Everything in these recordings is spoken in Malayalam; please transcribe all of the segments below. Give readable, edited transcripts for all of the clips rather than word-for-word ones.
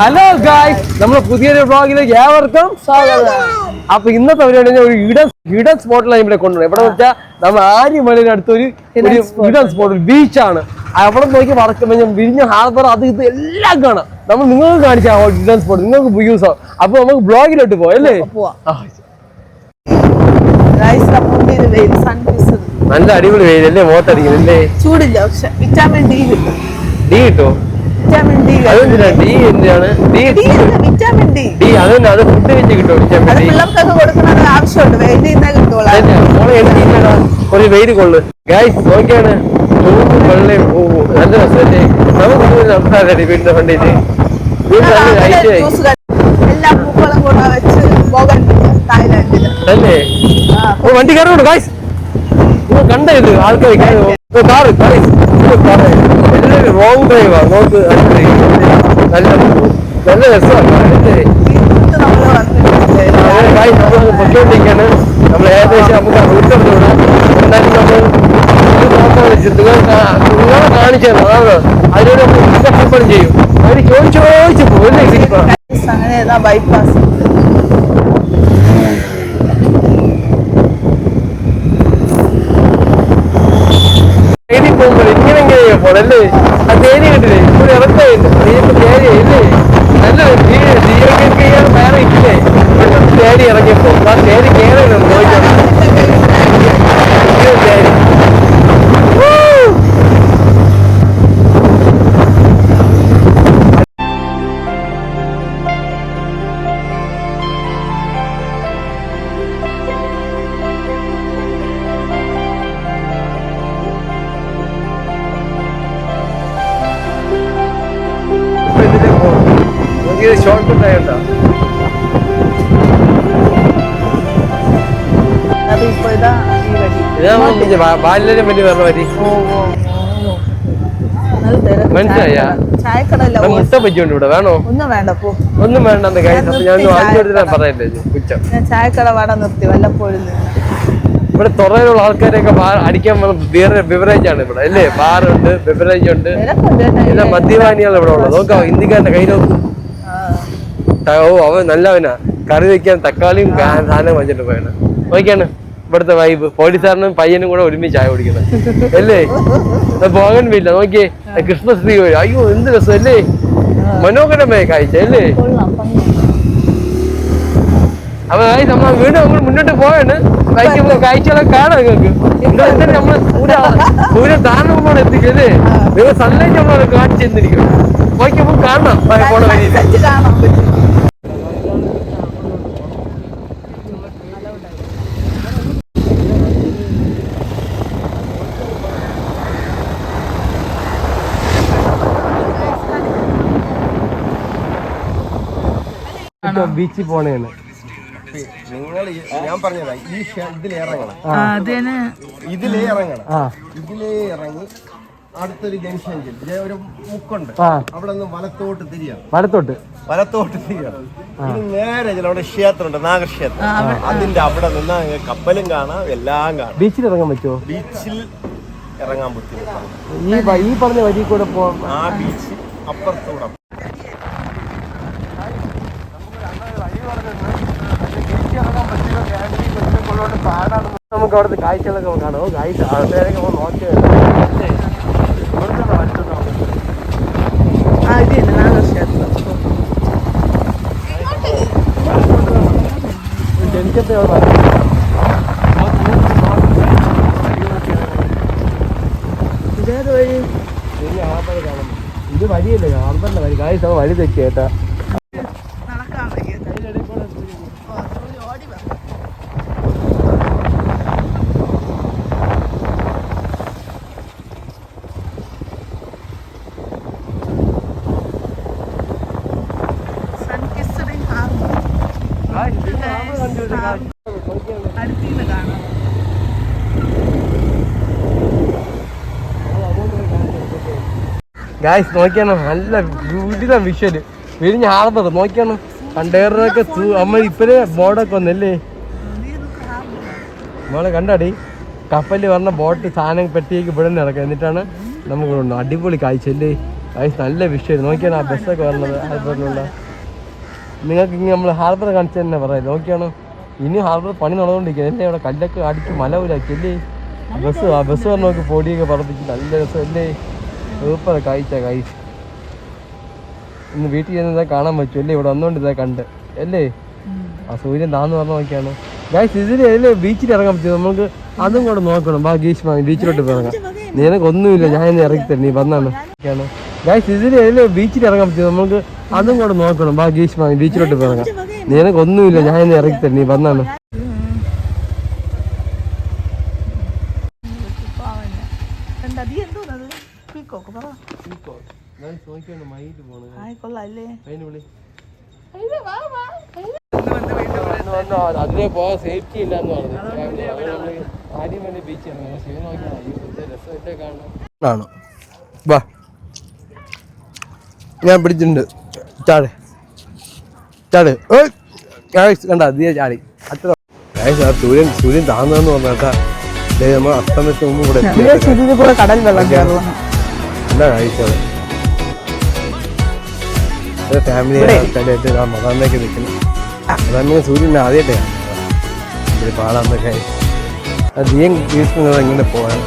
ഹലോ ഗായ്സ്, നമ്മുടെ പുതിയൊരു വ്ളോഗിലേക്ക് ഏവർക്കും സ്വാഗതം. അപ്പൊ ഇന്നത്തെ പരിപാടി ഒരു ഹിഡൻ സ്പോട്ടിലാണ് ഇവിടെ കൊണ്ടുവരുന്നത്. എവിടെ വെച്ചാൽ നമ്മൾ ആര്യമലയുടെ അടുത്തൊരു ഹിഡൻ സ്പോട്ട്, ഒരു ബീച്ചാണ്. അവിടെ നോക്കി വടക്ക് വിരിഞ്ഞ ഹാർബർ, അത് ഇത് എല്ലാം കാണാം. നമ്മൾ നിങ്ങൾക്ക് കാണിച്ച ഹിഡൻ സ്പോട്ട് നിങ്ങൾക്ക് യൂസ് ആവും. അപ്പൊ നമുക്ക് ബ്ലോഗിലോട്ട് പോവാം അല്ലേ? നല്ല അടിപൊളി വെയിലല്ലേ, മുഖത്തടിക്കുന്നല്ലേ? ചൂടില്ല, പക്ഷെ വിറ്റാമിൻ ഡി കിട്ടും. ഡി കിട്ടുമോ? അത് ഫുഡ് വെച്ച് കിട്ടും. പിള്ളേർക്കൊക്കെ കൊടുക്കുന്നത് ആവശ്യമുണ്ട്, വെയിൽ ഒരു വെയിൽ കൊള്ളു. ഗൈസ് നോക്കിയാണ് വെള്ളയും നല്ല രസമല്ലേ? നമുക്ക് സംസാരടി വീടിന്റെ ഫ്രണ്ടില് എല്ലാ പൂക്കളും കൂടെ വെച്ച് പോകാൻ തായ്ലാൻഡില് അല്ലേ? വണ്ടി കയറുന്നുണ്ട് ഗൈസ്, കണ്ട ഇത് ആൾക്കാർ കാറ് റോങ് ഡ്രൈവാ. നോക്ക്, നല്ല നല്ല രസമാണ്. പൊയ്ക്കൊണ്ടിരിക്കാണ് നമ്മൾ. ഏകദേശം നമുക്ക് റൂട്ടറിലൂടെ എന്തായാലും നിങ്ങളെ കാണിച്ചു തരണം. അതിനോട് നമ്മൾ ചെയ്യും. അവര് ചോദിച്ചു പോകും. അങ്ങനെ ബൈപ്പാസ് തേനി പോകുമ്പോൾ ഇങ്ങനെ പോണല്ലേ? ആ തേനി കിട്ടില്ലേ? ഇവിടെ ഇറക്കമില്ലേ? തേനിയല്ലേ? നല്ല ജീവൻ വേറെ ഇല്ലേ? തേനി ഇറങ്ങിയപ്പോ ആ തേനി കേരളം നോക്കിയാണ് തേനി. ഷോർട്ട് കട്ടായിട്ടാ ബാല്യം പറ്റി പറഞ്ഞ പറ്റി മനസ്സിലായ? മുട്ട പറ്റിയുണ്ട് ഇവിടെ. വേണോ? ഒന്നും വേണ്ടെന്ന് കാര്യം ഞാൻ വാങ്ങിച്ചു പറയല്ലേ ഉച്ചം. ചായക്കട വട നിർത്തി വല്ലപ്പോഴും. ഇവിടെ തുറയിലുള്ള ആൾക്കാരെയൊക്കെ അടിക്കാൻ ബിവറേജ് ആണ് ഇവിടെ അല്ലേ? ബാറുണ്ട്, ബിവറേജ് ഉണ്ട്, എല്ലാം മദ്യപാനിയാണ് ഇവിടെ ഉള്ളത്. നോക്കാം ഇന്ത്യക്കാരന്റെ കൈ നോക്കും. ഓ അവൻ നല്ലവനാ, കറി വെക്കാൻ തക്കാളിയും സാധനം വെച്ചിട്ട് പോയാണ്. നോക്കിയാണ് ഇവിടുത്തെ വൈബ്. പോലീസുകാരനും പയ്യനും കൂടെ ഒരുമിച്ച് ചായ കുടിക്കുന്നത് അല്ലേ? പോകാൻ പോയില്ല. നോക്കിയേ ക്രിസ്മസ് ട്രീ. അയ്യോ എന്ത് രസം അല്ലേ? മനോഹരമായ കാഴ്ച അല്ലേ? അപ്പൊ നമ്മൾ വീണ്ടും നമ്മൾ മുന്നോട്ട് പോവാണ്. കാഴ്ചകളൊക്കെ കാണാം നിങ്ങൾക്ക്. നമ്മള് സൂര്യൻ താഴ്ന്നപ്പോൾ എത്തിക്കല്ലേ? നിങ്ങൾ സൺലൈറ്റ് നമ്മളെ കാണിച്ചു തന്നിരിക്കും. നോക്കിയപ്പോ കാണാം പോണ വഴി. ബീച്ചിൽ പോണേന്ന് നിങ്ങൾ ഞാൻ പറഞ്ഞതാ. ഈ ഇതിലേ ഇറങ്ങണം, ഇതിലേ ഇറങ്ങി അടുത്തൊരു ജംഗ്ഷനിൽ ഒരു മുക്കുണ്ട്, അവിടെ നിന്ന് വലത്തോട്ട് തിരിയണം. വലത്തോട്ട് തിരിയണം. ഇനി നേരെ അവിടെ ക്ഷേത്രമുണ്ട്, നാഗക്ഷേത്രം. അതിന്റെ അവിടെ നിന്ന് കപ്പലും കാണാം, എല്ലാം കാണാം. ബീച്ചിൽ ഇറങ്ങാൻ പറ്റുമോ? ബീച്ചിൽ ഇറങ്ങാൻ പറ്റും. ഈ പറഞ്ഞ വഴി കൂടെ പോവാം. ആ ബീച്ച് അപ്പുറത്തൂടെ. നമുക്ക് അവിടുത്തെ കാഴ്ചകളൊക്കെ കാണാം. കാഴ്ച ആൾക്കാരൊക്കെ നോക്കി ജനിക്കത്തെ ഇത് വഴിയല്ലേ? ഹാർബറിന്റെ വഴി. കാഴ്ച വഴി തെറ്റി കേട്ടാ. ഗായ്സ് നോക്കിയാണ് നല്ല വീട്ടിലെ വിഷ്വല്. വിരിഞ്ഞ ഹാർബർ നോക്കിയാണ്. കണ്ടെയ്നറൊക്കെ നമ്മൾ ഇപ്പഴേ ബോർഡൊക്കെ വന്നല്ലേ? നമ്മളെ കണ്ടാടി കപ്പലിൽ പറഞ്ഞ ബോട്ട് സാധനം പെട്ടിയേക്ക് ഇവിടെ നിന്ന് ഇറക്കാം. എന്നിട്ടാണ് നമുക്ക് അടിപൊളി കാഴ്ച അല്ലേ? നല്ല വിഷയം നോക്കിയാണ് ആ ബസ്സൊക്കെ വരുന്നത് ഹാർബറിലുള്ള. നിങ്ങൾക്ക് ഇങ്ങനെ നമ്മൾ ഹാർബർ കാണിച്ചു തന്നെ പറയാം. നോക്കിയാണ് ഇനി ഹാർബർ പണി നടന്നുകൊണ്ടിരിക്കുന്നത്. എന്നെ അവിടെ കല്ലൊക്കെ അടിച്ച് മലവിലാക്കി അല്ലേ. ആ ബസ് പറഞ്ഞ് നോക്കി പൊടിയൊക്കെ പറപ്പിച്ച് നല്ല രസമല്ലേ. സൂപ്പർ കാഴ്ച കാഴ്ച. ഇന്ന് വീട്ടിൽ ചെന്ന് കാണാൻ പറ്റും അല്ലേ. ഇവിടെ വന്നുകൊണ്ട് ഇതാ കണ്ട് അല്ലേ. ആ സൂര്യൻ താന്ന് പറഞ്ഞ നോക്കിയാണ് ഗൈസ്. ഇതിൽ ബീച്ചിൽ ഇറങ്ങാൻ പറ്റും. നമുക്ക് അതും കൂടെ നോക്കണം. ബീച്ചിലോട്ട് ഇറങ്ങാം. നിനക്കൊന്നുമില്ല, ഞാൻ ഇന്ന് ഇറങ്ങി തരും. നീ വന്നാണ് ഗൈസ്. ഇതിൽ ബീച്ചിൽ ഇറങ്ങാൻ പറ്റും. നമുക്ക് അതും കൂടെ നോക്കണം. ബീച്ചിലോട്ട് ഇറങ്ങാം. നിനക്കൊന്നുമില്ല, ഞാൻ ഇന്ന് ഇറങ്ങി തരും. നീ വന്നാണ്. അതിലെ പോകാൻ സേഫ്റ്റി ഇല്ലാന്ന് പറഞ്ഞു. ആദ്യം വേണ്ടി ബീച്ച് കാണാം. വാ, ഞാൻ പിടിച്ചിട്ടുണ്ട്. ചാട് ചാട്. കണ്ട അതിയെ ചാടി. അത്ര സൂര്യൻ താന്നെന്ന് പറഞ്ഞാ നമ്മൾ അസ്തമയത്തിന് മുമ്പ് കൂടെ കടൽ വെള്ളം എന്താ കഴിച്ചത്. ഫാമിലി ആൾക്കാരായിട്ട് മതാന്നേക്ക് നിൽക്കുന്നു. അതന്നെ സൂര്യൻ ആദ്യമായിട്ടേ കാണുന്നത്. പാടാന്നൊക്കെ അധികം വീഴ്ച എങ്ങനെ പോകാൻ.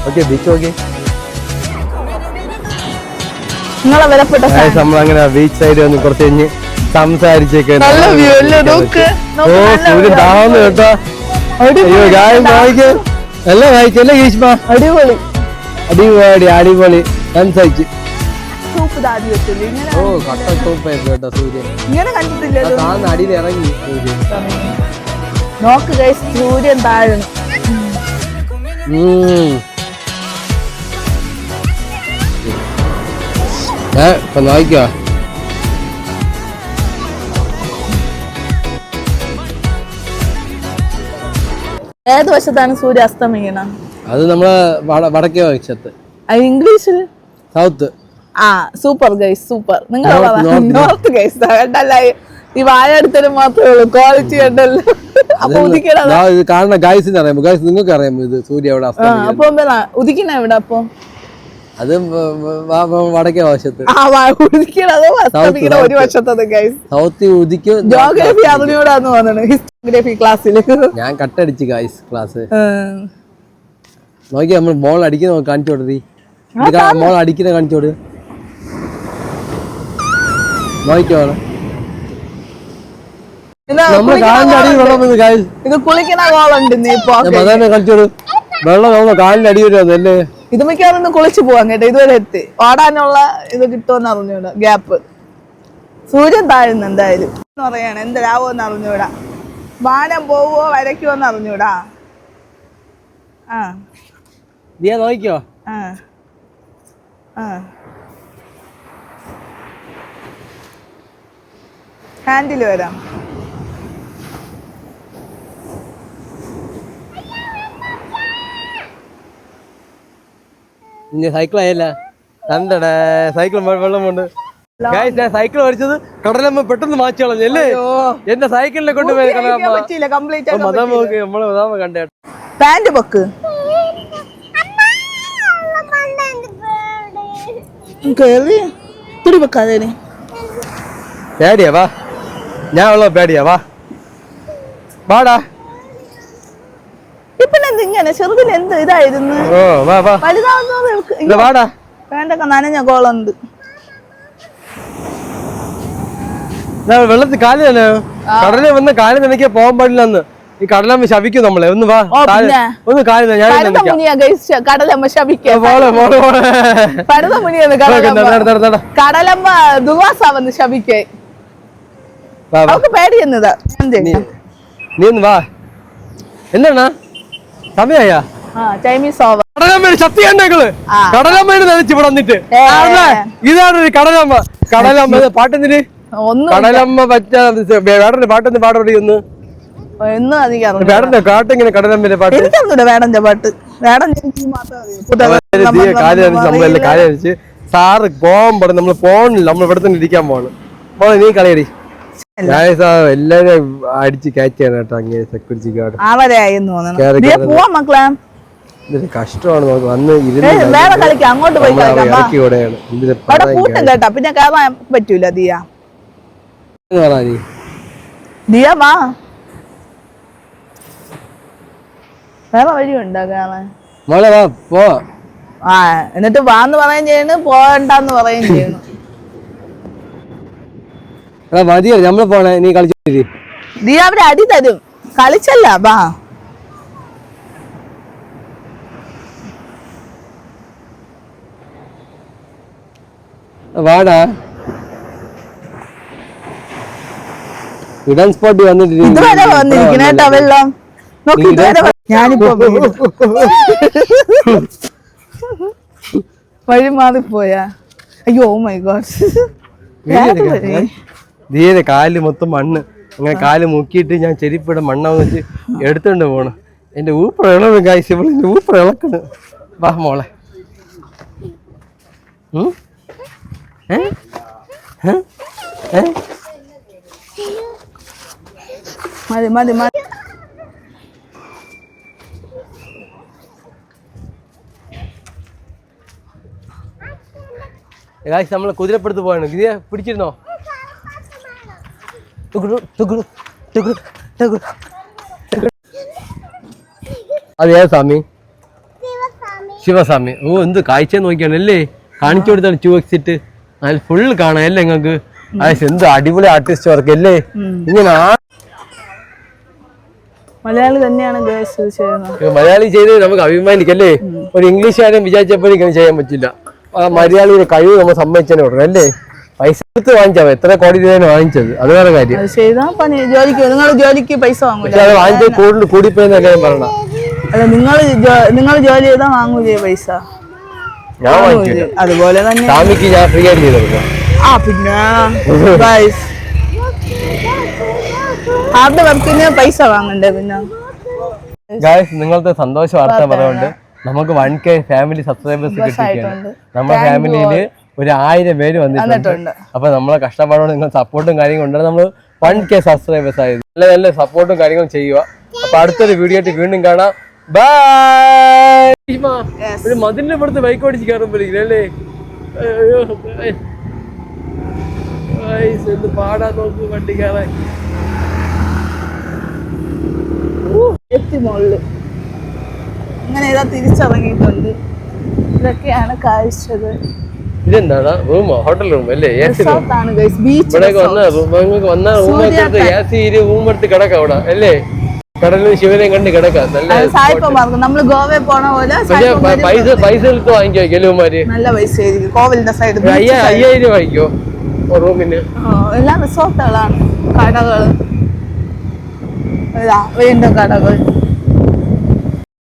Okay beach okay. നമ്മളങ്ങനെ ബീച്ച് സൈഡ് വന്ന് കുറച്ച് കഴിഞ്ഞ് സംസാരിച്ചൊക്കെ. ഓ സൂര്യൻ താന്ന് കേട്ടോ. അയ്യോ ഗായം വായിക്കും എല്ലാം വായിക്കല്ലേ ഗീഷ്മ. അടിപൊളി അടിപൊളി അടിപൊളി സംസാരിച്ചു. ഓ കട്ട സൂപ്പായിരുന്നു കേട്ടോ സൂര്യൻ. ഇങ്ങനെ കണ്ടിട്ടില്ല. താന്ന് അടിയിൽ ഇറങ്ങി സൂര്യൻ. നോക്ക് ഗൈസ്, സൂര്യൻ താഴുന്നു. ഇപ്പൊ നോക്കിയോ. ഏത് വശത്താണ് സൂര്യ അസ്തമിക്കണം? അത് നമ്മളെ വടക്കേ വശത്ത്. ഇംഗ്ലീഷിൽ സൗത്ത്. ആ സൂപ്പർ ഗൈസ്, സൂപ്പർ. നിങ്ങൾ നോർത്ത് ഗൈസ് കണ്ടല്ല. ഈ വായ എടുത്തത് മാത്രമേ ഉള്ളൂ, ക്വാളിറ്റി കണ്ടല്ലോ. അപ്പൊ കാരണം ഗൈസിന് അറിയാമോ? ഗൈസ് നിങ്ങൾക്ക് അറിയാമോ ഇത് സൂര്യ എവിടെ അപ്പൊ ഉദിക്കണ എവിടെ? അപ്പൊ അത് വടക്കേ വശത്ത്. ഒരു വശത്തത് ഗൈസ്. സൗത്ത് ഉദിക്കും. ജോഗ്രഫി അറിഞ്ഞൂടാന്ന് തോന്നുന്നു ഹിസ്റ്റോഗ്രഫി ക്ലാസ്സിൽ. ഞാൻ കട്ടടിച്ച് ഗൈസ് ക്ലാസ് നോക്കി. നമ്മൾ ബോൾ അടിക്കുന്ന കാണിച്ചോടി. മോൾ അടിക്കുന്ന കാണിച്ചോട് നോക്കിയോ. ഇത് കുളിക്കണ കോളുണ്ട്. കളിച്ചോട്. വെള്ളം നമ്മളെ കാലിന്റെ അടി വരുന്നല്ലേ. ഇത് മിക്കവാറും കുളിച്ചു പോവാൻ കേട്ടോ. ഇതുവരെ എത്തി ഓടാനുള്ള ഇത് കിട്ടുമെന്ന് അറിഞ്ഞൂടാ. ഗ്യാപ്പ്. സൂര്യൻ താഴുന്നു എന്തായാലും പറയാണ്. എന്തരാവോന്ന് അറിഞ്ഞൂടാ. വാനം പോവോ വരയ്ക്കുവോന്ന് അറിഞ്ഞൂടാ. നോക്കിയോ. ഹാൻഡിൽ വരാം. സൈക്കിൾ ആയല്ല കണ്ടടേ. സൈക്കിൾ വെള്ളം കൊണ്ട് ഞാൻ സൈക്കിൾ മേടിച്ചത് കടലമ്മ പെട്ടെന്ന് മാറ്റി കളഞ്ഞല്ലേ. എന്റെ സൈക്കിളിനെ കൊണ്ടുപോയി കണ്ടേ. പാന്റ് പൊക്ക്. പേടിയാ വാ. ഞാൻ ഉള്ള പേടിയാ വാ. വാടാ. ഇങ്ങനെ ചെറുതിൽ എന്ത് ഇതായിരുന്നു. വേണ്ടൊക്കെ നനഞ്ഞ കോളുണ്ട്. വെള്ളത്തിൽ കാല് തന്നെ കടലിൽ വന്ന് കാല് നനയ്ക്ക് പോകാൻ പാടില്ലെന്ന് ഈ കടലമ്മ ശപിക്കും നമ്മളെ. ഒന്ന് വാ ഒന്ന് കാല് കടലമ്മ ശപിക്കും. കടലമ്മ ദുവാസ വന്ന് ശപിക്കേ. പേടിയെന്നതാ. നീ ഒന്ന് വാ. എന്താണ് സമയാ? Chinese over. കടലമ്മ ശക്തി കണ്ടേക്കള്. കടലമ്മേനെ നനച്ച് ഇവിടെ വന്നിട്ട് ഇതാണ് കടലമ്മ. കടലമ്മ പാട്ടെന്തിന് കടലമ്മ പറ്റ വേടന്റെ പാട്ടൊന്ന് പാടപടി ഒന്ന്. വേടന്റെ കാട്ടെങ്ങനെ കടലമ്മന്റെ പാട്ട്. വേടന്റെ പാട്ട് നമ്മളെല്ലാം കാലടിച്ച് സാറ് പോകാൻ പറഞ്ഞു. നമ്മള് പോണില്ല. നമ്മൾ ഇവിടെ തന്നെ ഇരിക്കാൻ പോണ്. പോണ നീ കളിയടി. എല്ലാരും അടിച്ച് കയറ്റാണ് കേട്ടോ. അങ്ങനെ സെക്യൂരിറ്റി ഗാർഡ് ഇതൊരു കഷ്ടമാണ് നമുക്ക് വന്ന് വേറെ കളിക്കാം, അങ്ങോട്ട് പോയി കളിക്കാം. ഇറക്കിയോടെയാണ് അവിടെ കൂട്ടും കേട്ടാ, പിന്നെ കയറാൻ പറ്റൂല. ദിയ ദിയ വാ, വേറെ വഴിയുണ്ടോ കയറാൻ? മോളെ വാ പോ. ആ എന്നിട്ട് വാന്ന് പറയുകയും ചെയ്യണ്, പോകണ്ടെന്ന് പറയുകയും ചെയ്യണം. മതിയോ നമ്മള് പോണേ, നീ കളിച്ചു. ദിയ അവര് അടി തരും, കളിച്ചല്ല വാ. വാടാ, ഇടാൻ സ്പോട്ടിൽ വന്നിട്ട് ഇതുവരെ വന്നിരിക്കണ കേട്ടോ വെള്ളം നോക്കി. ഇതുവരെ ഞാനിപ്പോ വഴി മാറിപ്പോയാ. അയ്യോ മൈ ഗോഡ്. ധീരെ കാല് മൊത്തം മണ്ണ്, അങ്ങനെ കാല് മുക്കിയിട്ട് ഞാൻ ചെരിപ്പിടെ മണ്ണാന്ന് വെച്ച് എടുത്തോണ്ട് പോണം. എന്റെ ഊപ്പറ ഇളവ് കാഴ്ച, എന്റെ ഊപ്പറ ഇളക്കണ്. വാ മോളെ. മതി മതി മതി. നമ്മള് കുതിരപ്പുറത്ത് പോയാണ്. ഗിരിയ പിടിച്ചിരുന്നോ? അത് ഏത് സ്വാമി? ശിവസ്വാമി. ഓ എന്ത് കാഴ്ച നോക്കിയാണല്ലേ കാണിച്ചു കൊടുത്താണ്. 2x അതിൽ ഫുള്ള് കാണാം അല്ലേ നിങ്ങക്ക്? എന്ത് അടിപൊളി ആർട്ടിസ്റ്റ് വർക്ക് അല്ലേ. ഇങ്ങനെ മലയാളി തന്നെയാണ് മലയാളി ചെയ്ത് നമുക്ക് അഭിമാനിക്കല്ലേ. ഒരു ഇംഗ്ലീഷുകാരൻ വിചാരിച്ചപ്പോഴും ഇങ്ങനെ ചെയ്യാൻ പറ്റില്ല. ആ മലയാളിയുടെ കഴിവ് നമ്മൾ സമ്മതിച്ചതിനെ ഉടനെ അല്ലേ. പൈസ എടുത്ത് വാങ്ങിച്ചാൽ എത്ര കോടി രൂപയാണ് വാങ്ങിച്ചത്, അത് വേറെ കാര്യം. ജോലിക്ക് പൈസ പക്ഷെ അത് വാങ്ങിച്ചത് കൂടുതൽ കൂടിപ്പോയെന്നല്ലേ ഞാൻ പറഞ്ഞ. അല്ല നിങ്ങൾ ജോലി ചെയ്താ വാങ്ങൂലേ പൈസ? ഞാൻ വാങ്ങിക്കില്ല. അതുപോലെ തന്നെ സ്വാമിക്ക് ഞാൻ ഫ്രീ ആയിട്ട് ചെയ്ത് കൊടുക്കാം. ആ പിന്നെ ഹാർഡ് വർക്കിന് പൈസ വാങ്ങണ്ടേ? പിന്നെ നിങ്ങളുടെ സന്തോഷ വാർത്ത പറയുന്നുണ്ട്. നമുക്ക് 1K ഫാമിലി സബ്സ്ക്രൈബേഴ്സ് കിട്ടിയിട്ടുണ്ട്. നമ്മുടെ ഫാമിലിയില് ഒരു 1000 പേര് വന്നിട്ടുണ്ട്. അപ്പൊ നമ്മളെ കഷ്ടപ്പാടോടെ നിങ്ങൾ സപ്പോർട്ടും കാര്യങ്ങളും ഉണ്ടെങ്കിൽ നമ്മൾ 1K സബ്സ്ക്രൈബേഴ്സ് ആയത്. നല്ല നല്ല സപ്പോർട്ടും കാര്യങ്ങളും ചെയ്യുക. അപ്പൊ അടുത്തൊരു വീഡിയോ ആയിട്ട് വീണ്ടും കാണാം. ബൈ. ഒരു മതിലിന്റെ പുറത്ത് ബൈക്ക് ഓടിച്ച് കയറുമ്പോഴേ എന്ത് പാടാ നോക്ക് വണ്ടി കയറാൻ. അങ്ങനെ ഇതാ തിരിച്ചിറങ്ങിയിട്ടുണ്ട്. ഇതൊക്കെയാണ് കാഴ്ചകൾ. ഇതെന്താ റൂമോ? ഹോട്ടൽ റൂം അല്ലേ? റൂം എടുത്ത് കിടക്കാം അവിടെ അല്ലേ? കടലും ശിവനെയും കണ്ട് കിടക്കാം. നല്ല നമ്മള് ഗോവയിൽ പോണ പോലെ പൈസ എടുത്ത് വാങ്ങിക്കോ ഗെലുമാര്. നല്ല പൈസ കോവിലിന്റെ സൈഡ് 5000 വാങ്ങിക്കോ റൂമിന്. എല്ലാം റിസോർട്ടുകളാണ്, കടകള് വീണ്ടും കടകൾ.